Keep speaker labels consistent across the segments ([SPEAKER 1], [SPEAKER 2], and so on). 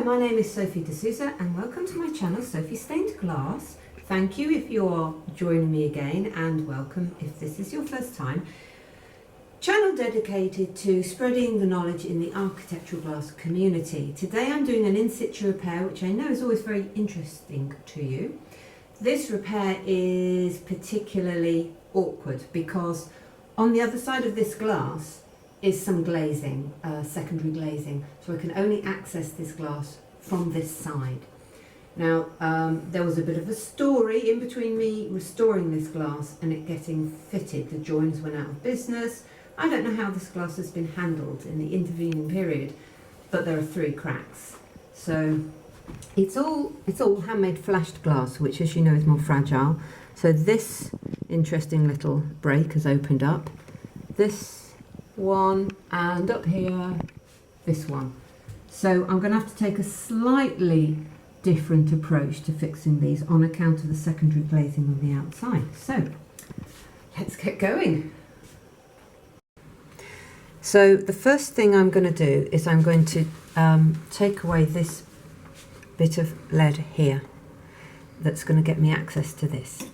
[SPEAKER 1] my name is Sophie D'Souza and welcome to my channel Sophie Stained Glass. Thank you if you're joining me again, and welcome if this is your first time. Channel dedicated to spreading the knowledge in the architectural glass community. Today I'm doing an in-situ repair, which I know is always very interesting to you. This repair is particularly awkward because on the other side of this glass is some glazing, secondary glazing, so I can only access this glass from this side. Now there was a bit of a story in between me restoring this glass and it getting fitted. The joins went out of business. I don't know how this glass has been handled in the intervening period, but there are 3 cracks. So it's all handmade flashed glass, which, as you know, is more fragile. So this interesting little break has opened up. This one, and up here this one. So I'm going to have to take a slightly different approach to fixing these on account of the secondary glazing on the outside. So let's get going. So the first thing I'm going to do is I'm going to take away this bit of lead here that's going to get me access to this.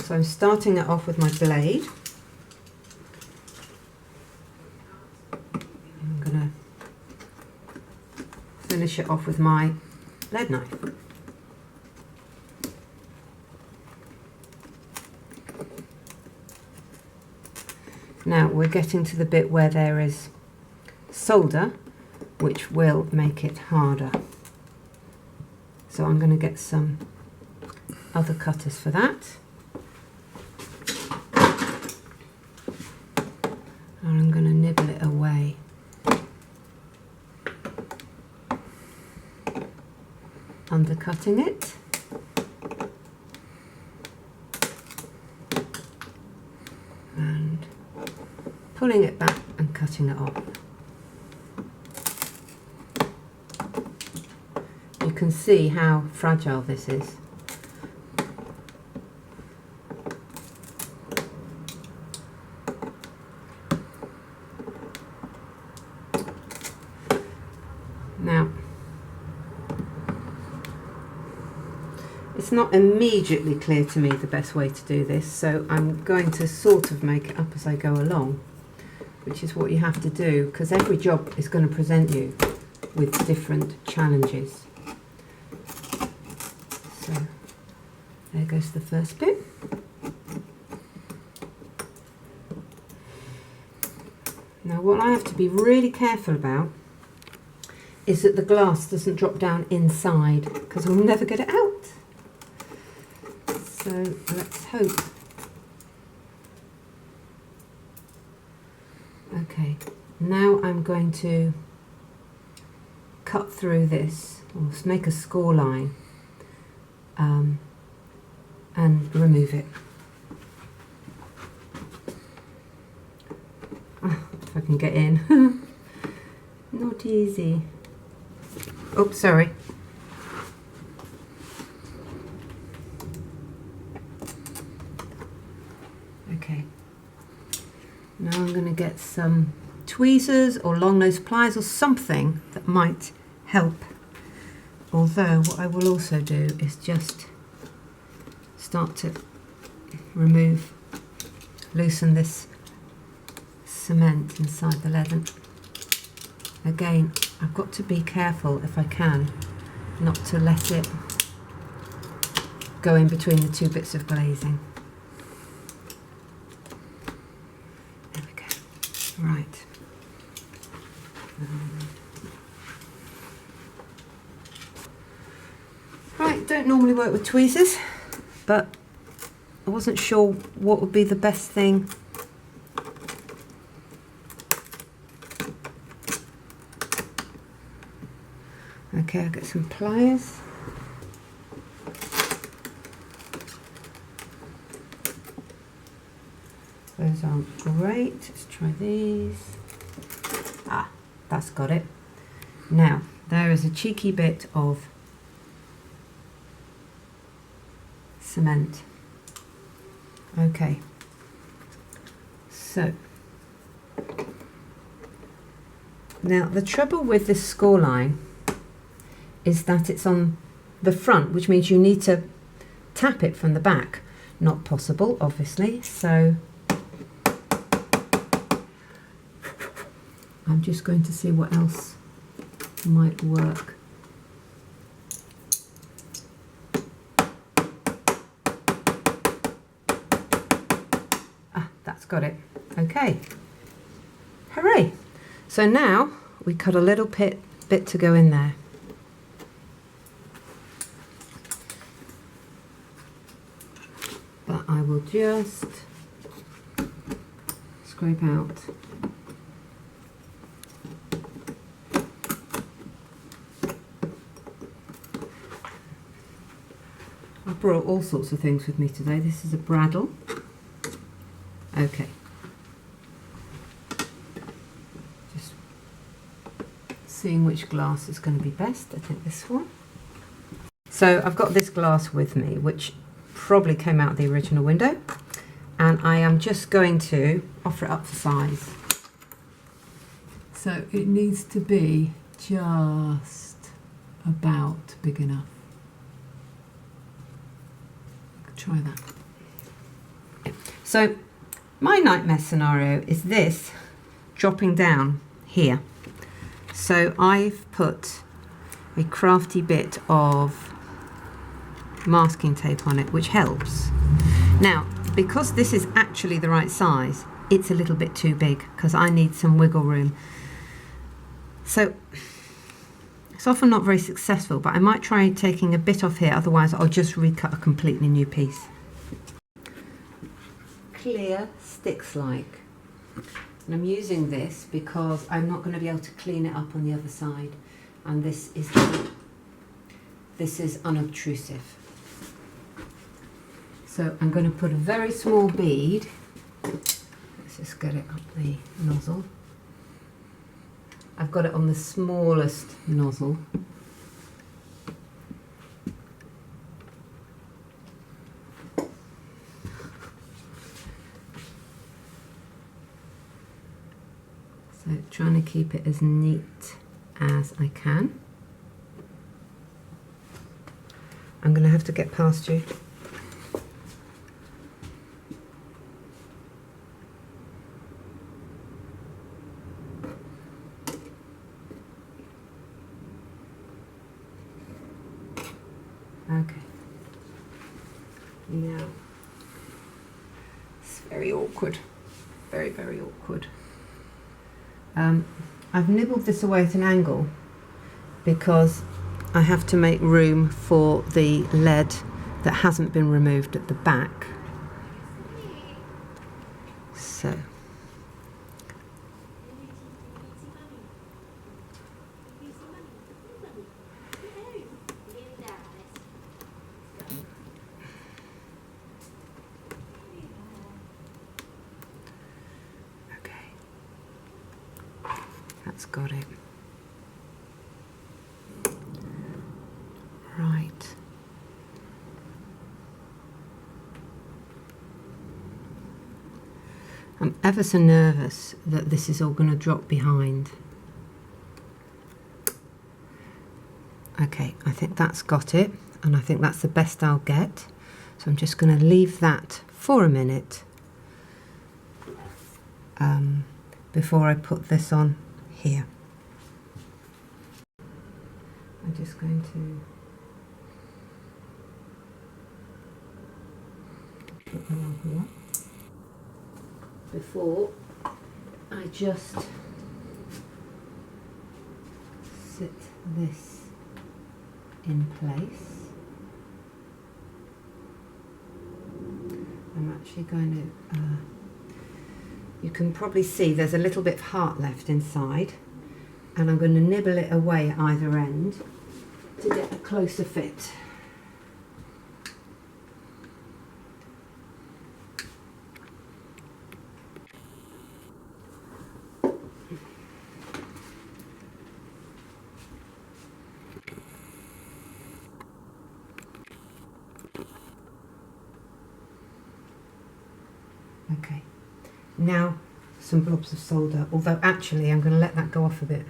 [SPEAKER 1] So I'm starting it off with my blade. I'm going to finish it off with my lead knife. Now we're getting to the bit where there is solder, which will make it harder. So I'm going to get some other cutters for that. And I'm going to nibble it away. Undercutting it. And pulling it back and cutting it off. You can see how fragile this is. Now, it's not immediately clear to me the best way to do this, so I'm going to sort of make it up as I go along, which is what you have to do, because every job is going to present you with different challenges. So, there goes the first bit. Now, what I have to be really careful about is that the glass doesn't drop down inside, because we'll never get it out. So let's hope. Okay, now I'm going to cut through this, or make a score line, and remove it. If I can get in. Not easy. Oops, sorry. Okay. Now I'm going to get some tweezers or long nose pliers or something that might help. Although what I will also do is just start to loosen this cement inside the leather. Again, I've got to be careful, if I can, not to let it go in between the 2 bits of glazing. There we go. Right. Right, don't normally work with tweezers, but I wasn't sure what would be the best thing. Okay, I'll get some pliers. Those aren't great. Let's try these. Ah, that's got it. Now, There is a cheeky bit of cement. Okay, so now the trouble with this score line is that it's on the front, which means you need to tap it from the back. Not possible, obviously, so I'm just going to see what else might work. Ah, that's got it. Okay. Hooray! So now we cut a little bit to go in there. But I will just scrape out. I brought all sorts of things with me today. This is a bradawl. Okay. Just seeing which glass is going to be best. I think this one. So I've got this glass with me, which probably came out the original window, and I am just going to offer it up for size. So it needs to be just about big enough. Try that. So my nightmare scenario is this dropping down here. So I've put a crafty bit of masking tape on it, which helps. Now, because this is actually the right size, it's a little bit too big because I need some wiggle room. So it's often not very successful, but I might try taking a bit off here, otherwise I'll just recut a completely new piece. Clear sticks like. And I'm using this because I'm not going to be able to clean it up on the other side, and this is unobtrusive. So I'm going to put a very small bead. Let's just get it up the nozzle. I've got it on the smallest nozzle. So trying to keep it as neat as I can. I'm going to have to get past you. Okay. Now, it's very awkward. Very, very awkward. I've nibbled this away at an angle because I have to make room for the lead that hasn't been removed at the back. So. That's got it. Right. I'm ever so nervous that this is all going to drop behind. Okay, I think that's got it, and I think that's the best I'll get. So I'm just going to leave that for a minute before I put this on here. I'm just going to put them on here before I just sit this in place. I'm actually going to you can probably see there's a little bit of heart left inside, and I'm going to nibble it away at either end to get a closer fit. now some blobs of solder, although actually I'm going to let that go off a bit.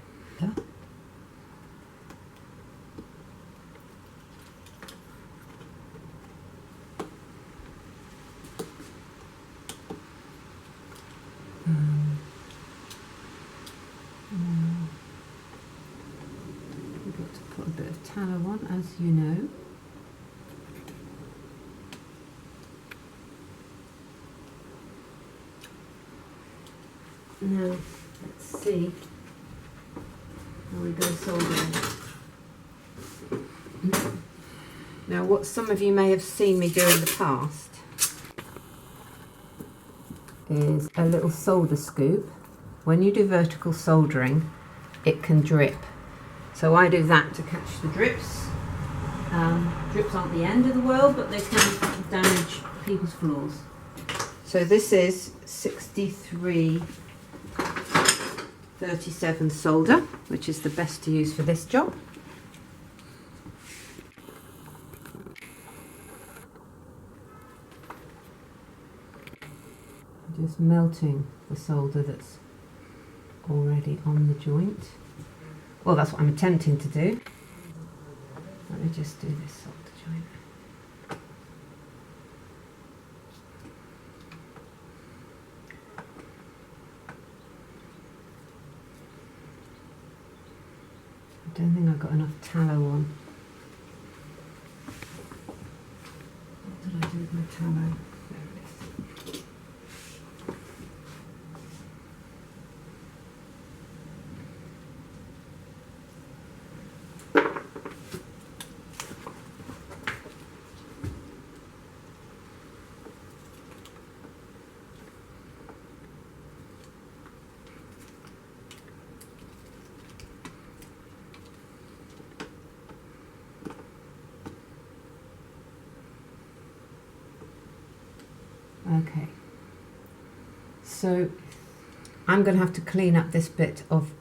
[SPEAKER 1] We've got to put a bit of tallow on, as you know. Now, let's see how we go soldering. Now, what some of you may have seen me do in the past is a little solder scoop. When you do vertical soldering, it can drip. So I do that to catch the drips. Drips aren't the end of the world, but they can damage people's floors. So this is 6337 solder, which is the best to use for this job. Just melting the solder that's already on the joint. Well, that's what I'm attempting to do. Let me just do this solder joint. I don't think I've got enough tallow on. What did I do with my tallow? There it is. Okay, so I'm going to have to clean up this bit of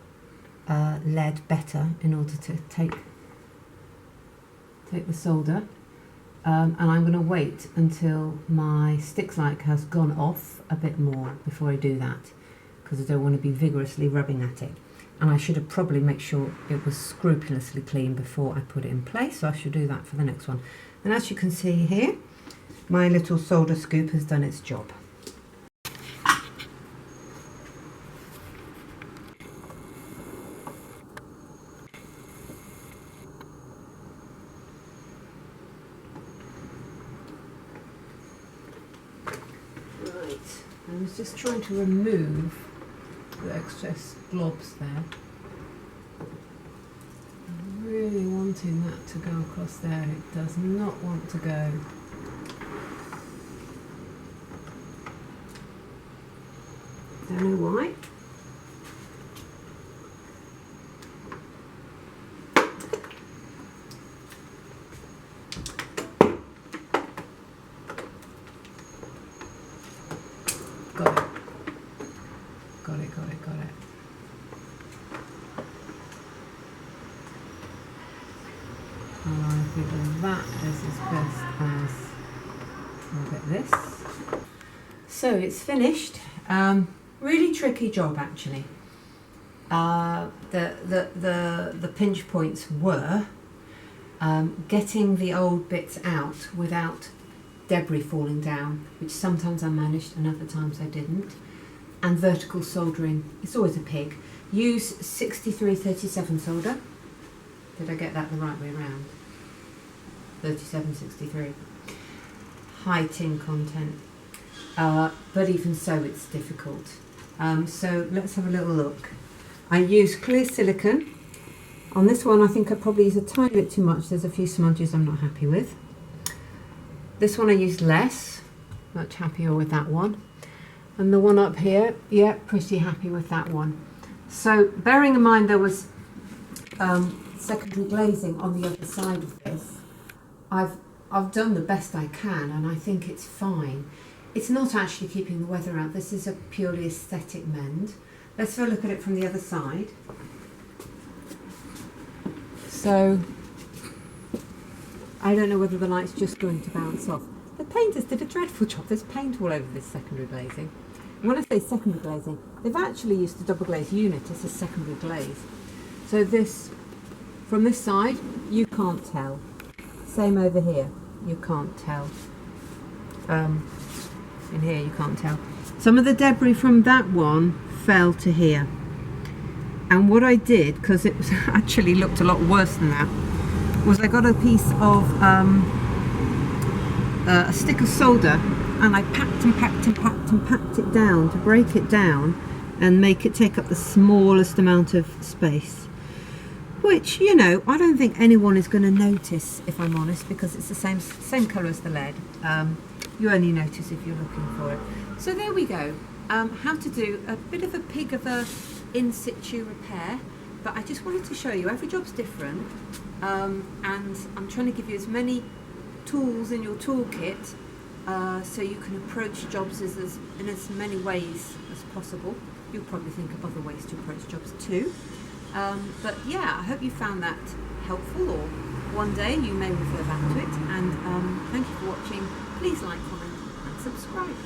[SPEAKER 1] lead better in order to take the solder, and I'm going to wait until my stick light has gone off a bit more before I do that, because I don't want to be vigorously rubbing at it. And I should have probably made sure it was scrupulously clean before I put it in place, so I should do that for the next one. And as you can see here, my little solder scoop has done its job. Right, I was just trying to remove the excess globs there. I'm really wanting that to go across there. It does not want to go. Don't know why. Got it. Got it. I think that is as best as I'll get this. So it's finished. Really tricky job actually. The pinch points were getting the old bits out without debris falling down, which sometimes I managed and other times I didn't. And vertical soldering, it's always a pig. Use 6337 solder. Did I get that the right way around? 3763. High tin content. But even so, it's difficult. So let's have a little look. I use clear silicone. On this one, I think I probably use a tiny bit too much. There's a few smudges I'm not happy with. This one I used less. Much happier with that one. And the one up here, yeah, pretty happy with that one. So bearing in mind there was secondary glazing on the other side of this, I've done the best I can, and I think it's fine. It's not actually keeping the weather out. This is a purely aesthetic mend. Let's have a look at it from the other side. So I don't know whether the light's just going to bounce off. The painters did a dreadful job. There's paint all over this secondary glazing. when I say secondary glazing, they've actually used the double glazed unit as a secondary glaze. So this, from this side, you can't tell. Same over here, you can't tell. In here you can't tell. Some of the debris from that one fell to here. And what I did, because it was actually looked a lot worse than that, was I got a piece of a stick of solder, and I packed and packed and packed and packed it down to break it down and make it take up the smallest amount of space. Which, you know, I don't think anyone is going to notice, if I'm honest, because it's the same colour as the lead. You only notice if you're looking for it. So there we go. How to do a bit of a pig of a in-situ repair. But I just wanted to show you, every job's different. And I'm trying to give you as many tools in your toolkit so you can approach jobs in as many ways as possible. You'll probably think of other ways to approach jobs too. But yeah, I hope you found that helpful, or one day you may refer back to it. And thank you for watching. Please like, comment and subscribe.